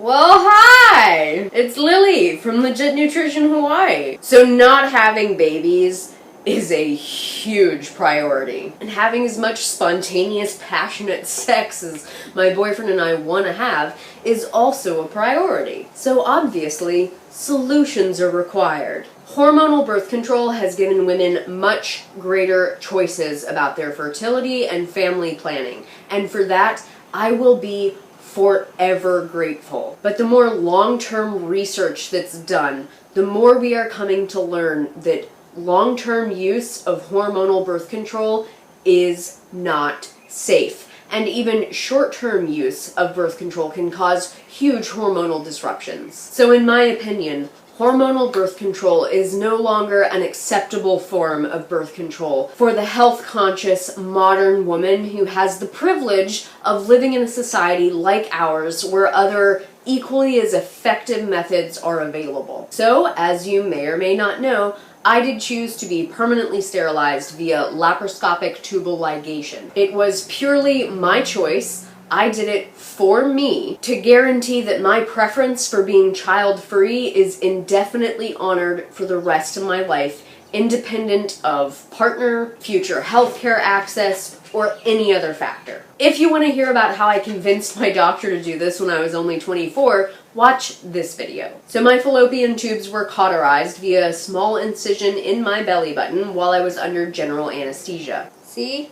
Well, hi! It's Lily from Legit Nutrition Hawaii. So not having babies is a huge priority. And having as much spontaneous, passionate sex as my boyfriend and I want to have is also a priority. So obviously, solutions are required. Hormonal birth control has given women much greater choices about their fertility and family planning. And for that, I will be forever grateful. But the more long-term research that's done, the more we are coming to learn that long-term use of hormonal birth control is not safe. And even short-term use of birth control can cause huge hormonal disruptions. So in my opinion, hormonal birth control is no longer an acceptable form of birth control for the health-conscious modern woman who has the privilege of living in a society like ours where other equally as effective methods are available. So, as you may or may not know, I did choose to be permanently sterilized via laparoscopic tubal ligation. It was purely my choice. I did it for me to guarantee that my preference for being child-free is indefinitely honored for the rest of my life, independent of partner, future healthcare access, or any other factor. If you want to hear about how I convinced my doctor to do this when I was only 24, watch this video. So my fallopian tubes were cauterized via a small incision in my belly button while I was under general anesthesia. See?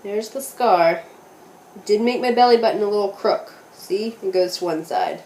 There's the scar. It did make my belly button a little crook. See? It goes to one side.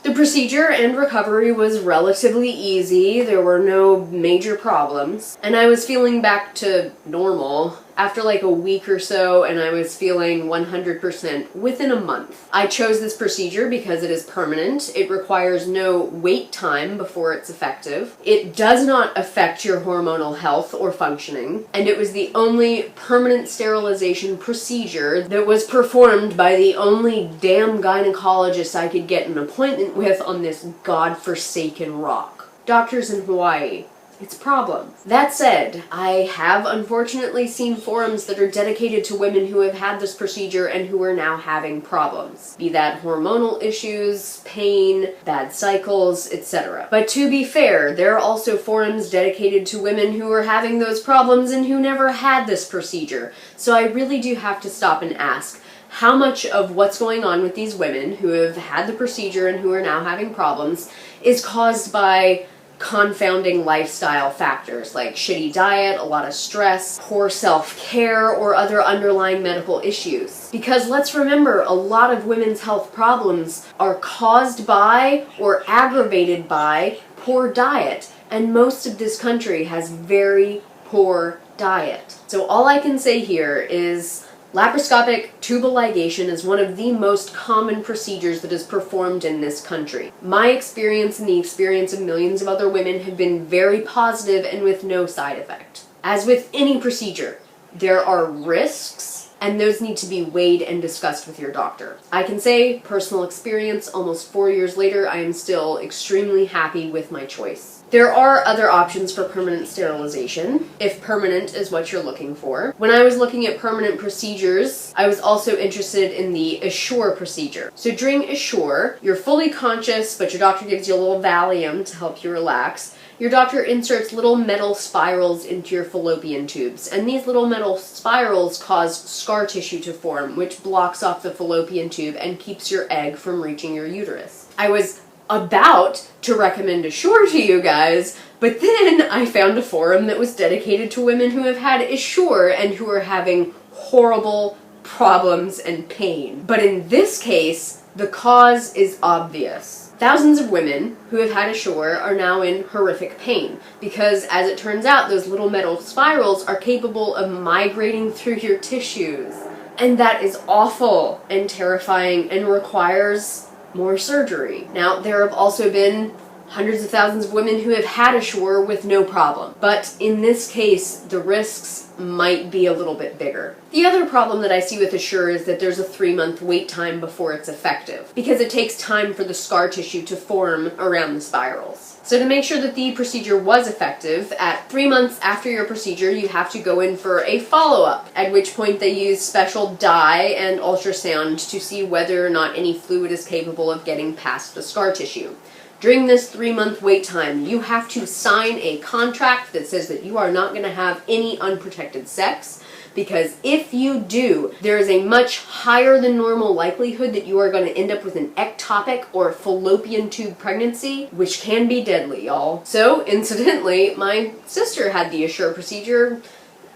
The procedure and recovery was relatively easy. There were no major problems. And I was feeling back to normal after like a week or so, and I was feeling 100% within a month. I chose this procedure because it is permanent. It requires no wait time before it's effective. It does not affect your hormonal health or functioning, and it was the only permanent sterilization procedure that was performed by the only damn gynecologist I could get an appointment with on this godforsaken rock. Doctors in Hawaii, it's a problem. That said, I have unfortunately seen forums that are dedicated to women who have had this procedure and who are now having problems. Be that hormonal issues, pain, bad cycles, etc. But to be fair, there are also forums dedicated to women who are having those problems and who never had this procedure. So I really do have to stop and ask, how much of what's going on with these women who have had the procedure and who are now having problems is caused by confounding lifestyle factors like shitty diet, a lot of stress, poor self-care, or other underlying medical issues? Because let's remember, a lot of women's health problems are caused by or aggravated by poor diet, and most of this country has very poor diet. So all I can say here is laparoscopic tubal ligation is one of the most common procedures that is performed in this country. My experience and the experience of millions of other women have been very positive and with no side effect. As with any procedure, there are risks, and those need to be weighed and discussed with your doctor. I can say, personal experience, almost 4 years later, I am still extremely happy with my choice. There are other options for permanent sterilization, if permanent is what you're looking for. When I was looking at permanent procedures, I was also interested in the Assure procedure. So during Assure, you're fully conscious, but your doctor gives you a little Valium to help you relax. Your doctor inserts little metal spirals into your fallopian tubes, and these little metal spirals cause scar tissue to form, which blocks off the fallopian tube and keeps your egg from reaching your uterus. I was about to recommend Assure to you guys, but then I found a forum that was dedicated to women who have had Assure and who are having horrible problems and pain. But in this case, the cause is obvious. Thousands of women who have had Assure are now in horrific pain because, as it turns out, those little metal spirals are capable of migrating through your tissues. And that is awful and terrifying and requires more surgery. Now, there have also been hundreds of thousands of women who have had Assure with no problem. But in this case, the risks might be a little bit bigger. The other problem that I see with Assure is that there's a 3-month wait time before it's effective, because it takes time for the scar tissue to form around the spirals. So to make sure that the procedure was effective, at 3 months after your procedure, you have to go in for a follow-up, at which point they use special dye and ultrasound to see whether or not any fluid is capable of getting past the scar tissue. During this 3-month wait time, you have to sign a contract that says that you are not going to have any unprotected sex, because if you do, there is a much higher than normal likelihood that you are going to end up with an ectopic or fallopian tube pregnancy, which can be deadly, y'all. So, incidentally, my sister had the Assure procedure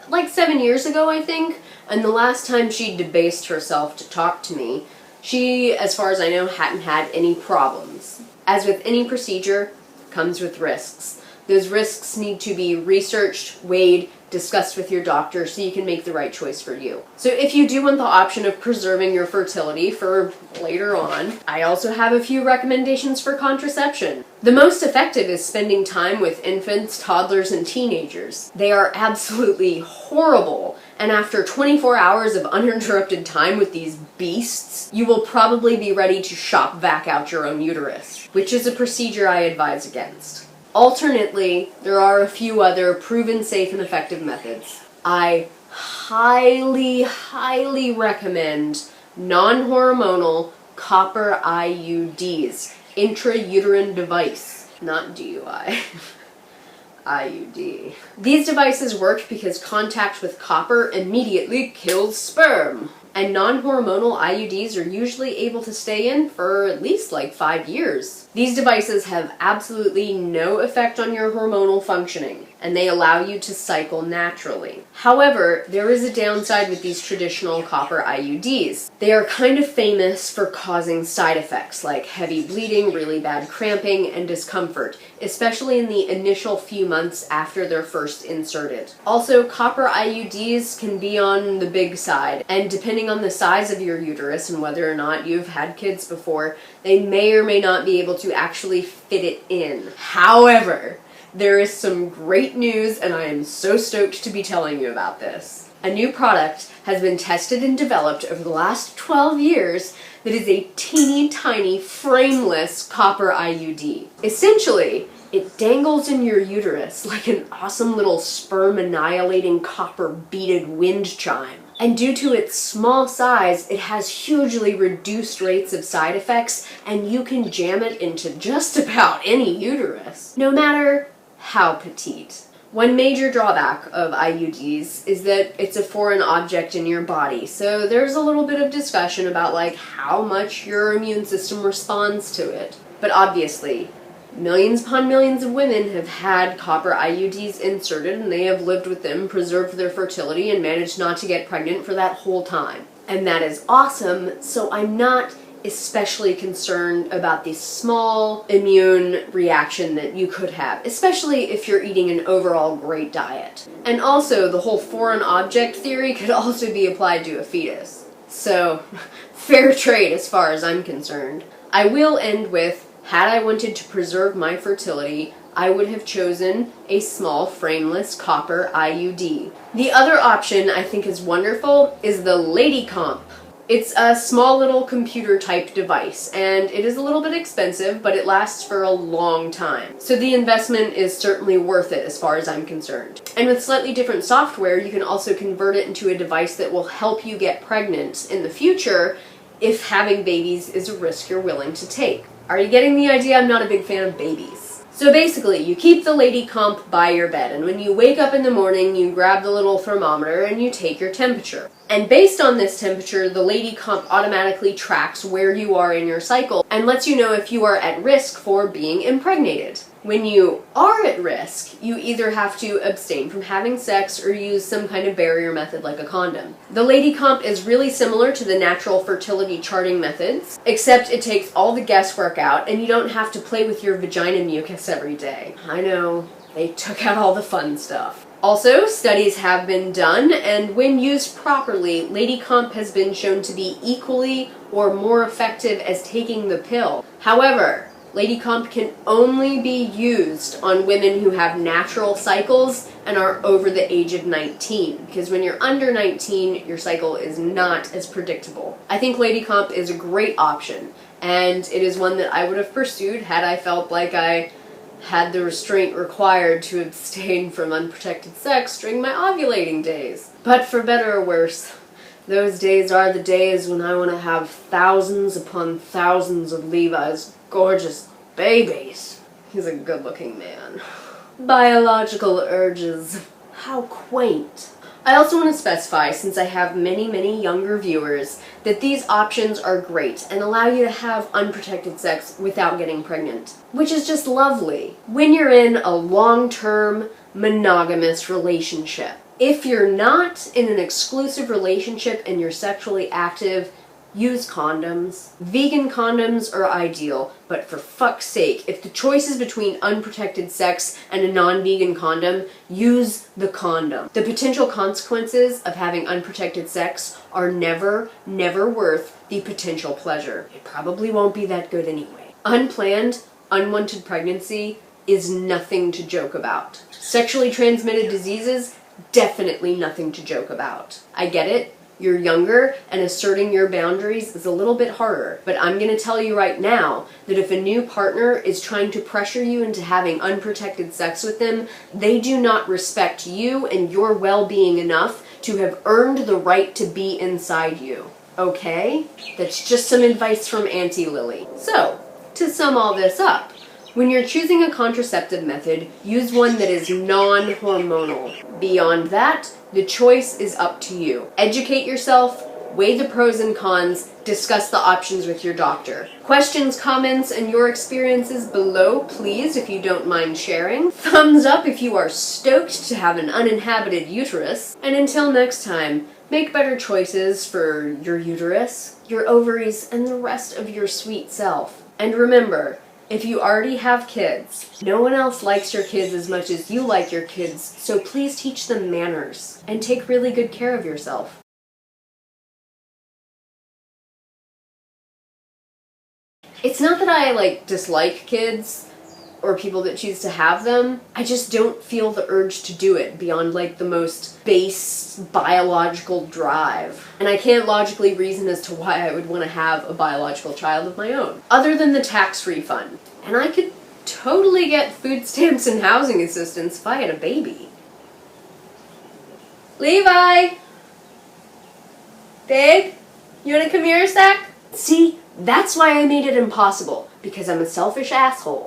like 7 years ago, I think, and the last time she debased herself to talk to me, she, as far as I know, hadn't had any problems. As with any procedure, comes with risks. Those risks need to be researched, weighed, discussed with your doctor so you can make the right choice for you. So if you do want the option of preserving your fertility for later on, I also have a few recommendations for contraception. The most effective is spending time with infants, toddlers, and teenagers. They are absolutely horrible, and after 24 hours of uninterrupted time with these beasts, you will probably be ready to shop back out your own uterus, which is a procedure I advise against. Alternately, there are a few other proven safe and effective methods. I highly, highly recommend non-hormonal copper IUDs, intrauterine device, not DUI. IUD. These devices work because contact with copper immediately kills sperm. And non-hormonal IUDs are usually able to stay in for at least like 5 years. These devices have absolutely no effect on your hormonal functioning, and they allow you to cycle naturally. However, there is a downside with these traditional copper IUDs. They are kind of famous for causing side effects like heavy bleeding, really bad cramping, and discomfort, especially in the initial few months after they're first inserted. Also, copper IUDs can be on the big side, and depending on the size of your uterus and whether or not you've had kids before, they may or may not be able to actually fit it in. However, there is some great news, and I am so stoked to be telling you about this. A new product has been tested and developed over the last 12 years that is a teeny tiny frameless copper IUD. Essentially, it dangles in your uterus like an awesome little sperm-annihilating copper beaded wind chime. And due to its small size, it has hugely reduced rates of side effects, and you can jam it into just about any uterus, no matter how petite. One major drawback of IUDs is that it's a foreign object in your body, so there's a little bit of discussion about like how much your immune system responds to it. But obviously, millions upon millions of women have had copper IUDs inserted, and they have lived with them, preserved their fertility, and managed not to get pregnant for that whole time. And that is awesome, so I'm not especially concerned about the small immune reaction that you could have, especially if you're eating an overall great diet. And also, the whole foreign object theory could also be applied to a fetus. So, fair trade as far as I'm concerned. I will end with, had I wanted to preserve my fertility, I would have chosen a small frameless copper IUD. The other option I think is wonderful is the Lady Comp. It's a small little computer type device, and it is a little bit expensive, but it lasts for a long time. So the investment is certainly worth it as far as I'm concerned. And with slightly different software, you can also convert it into a device that will help you get pregnant in the future if having babies is a risk you're willing to take. Are you getting the idea? I'm not a big fan of babies. So basically, you keep the Lady Comp by your bed, and when you wake up in the morning, you grab the little thermometer and you take your temperature. And based on this temperature, the Lady Comp automatically tracks where you are in your cycle and lets you know if you are at risk for being impregnated. When you are at risk, you either have to abstain from having sex or use some kind of barrier method like a condom. The Lady Comp is really similar to the natural fertility charting methods, except it takes all the guesswork out and you don't have to play with your vagina mucus every day. I know, they took out all the fun stuff. Also, studies have been done, and when used properly, Lady Comp has been shown to be equally or more effective as taking the pill. However, Lady Comp can only be used on women who have natural cycles and are over the age of 19, because when you're under 19, your cycle is not as predictable. I think Lady Comp is a great option, and it is one that I would have pursued had I felt like I had the restraint required to abstain from unprotected sex during my ovulating days. But for better or worse, those days are the days when I want to have thousands upon thousands of Levi's gorgeous babies. He's a good-looking man. Biological urges. How quaint. I also want to specify, since I have many younger viewers, that these options are great and allow you to have unprotected sex without getting pregnant, which is just lovely when you're in a long-term monogamous relationship. If you're not in an exclusive relationship and you're sexually active, use condoms. Vegan condoms are ideal, but for fuck's sake, if the choice is between unprotected sex and a non-vegan condom, use the condom. The potential consequences of having unprotected sex are never worth the potential pleasure. It probably won't be that good anyway. Unplanned, unwanted pregnancy is nothing to joke about. Sexually transmitted diseases, definitely nothing to joke about. I get it. You're younger, and asserting your boundaries is a little bit harder. But I'm going to tell you right now that if a new partner is trying to pressure you into having unprotected sex with them, they do not respect you and your well-being enough to have earned the right to be inside you. Okay? That's just some advice from Auntie Lily. So, to sum all this up, when you're choosing a contraceptive method, use one that is non-hormonal. Beyond that, the choice is up to you. Educate yourself, weigh the pros and cons, discuss the options with your doctor. Questions, comments, and your experiences below, please, if you don't mind sharing. Thumbs up if you are stoked to have an uninhabited uterus. And until next time, make better choices for your uterus, your ovaries, and the rest of your sweet self. And remember, if you already have kids, no one else likes your kids as much as you like your kids, so please teach them manners and take really good care of yourself. It's not that I, dislike kids or people that choose to have them. I just don't feel the urge to do it beyond, the most base biological drive. And I can't logically reason as to why I would want to have a biological child of my own, other than the tax refund. And I could totally get food stamps and housing assistance if I had a baby. Levi! Babe? You wanna come here a sec? See, that's why I made it impossible, because I'm a selfish asshole.